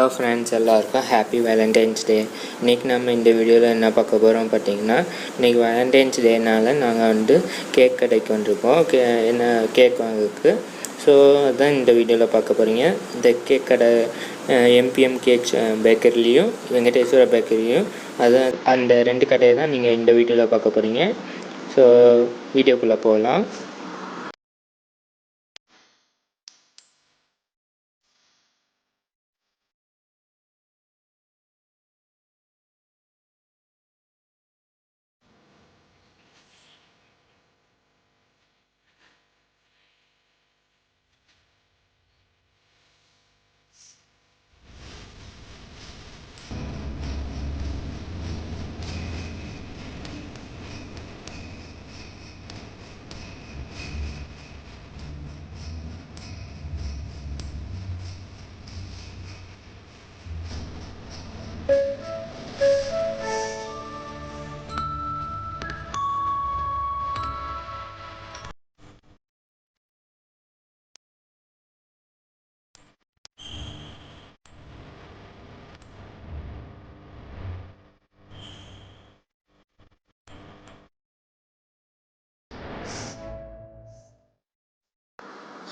Hello friends, எல்லாருக்கும் happy Valentine's டே. இன்றைக்கி நம்ம இந்த வீடியோவில் என்ன பார்க்க போகிறோம் பார்த்திங்கன்னா, இன்றைக்கி வேலண்டைன்ஸ் டேனால் நாங்கள் கேக் கடைக்கு வந்திருக்கோம். என்ன கேக் வாங்குறதுக்கு. ஸோ அதுதான் இந்த வீடியோவில் பார்க்க போகிறீங்க. இந்த கேக் கடை எம்பிஎம் கேக்ஸ் பேக்கரிலையும் வெங்கடேஸ்வரா பேக்கரியும் அதான் அந்த 2 கடையை தான் நீங்கள் இந்த வீடியோவில் பார்க்க போகிறீங்க. ஸோ வீடியோக்குள்ளே போகலாம்.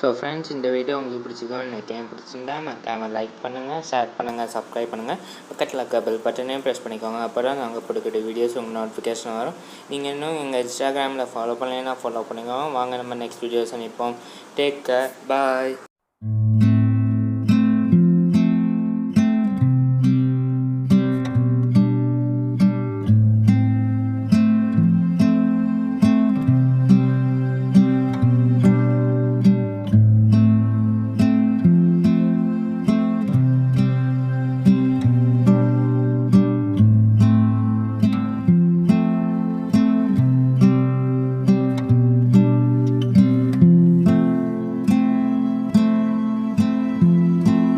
ஸோ ஃப்ரெண்ட்ஸ், இந்த வீடியோ உங்களுக்கு பிடிச்சிக்கோன்னு நினைக்கிறேன். பிடிச்சிருந்தா மறக்காமல் லைக் பண்ணுங்கள், ஷேர் பண்ணுங்கள், சப்ஸ்கிரைப் பண்ணுங்கள். பக்கத்தில் இருக்க பெல் பட்டனையும் ப்ரெஸ் பண்ணிக்கோங்க. அப்போ தான் நாங்கள் போட்டுக்கிட்ட வீடியோஸ் உங்கள் நோட்டிஃபிகேஷன் வரும். நீங்கள் இன்னும் எங்கள் இன்ஸ்டாகிராமில் ஃபாலோ பண்ணலைன்னா ஃபாலோ பண்ணிக்கோங்க. வாங்க நம்ம நெக்ஸ்ட் வீடியோஸ் நிற்போம். டேக் கேர், பாய்.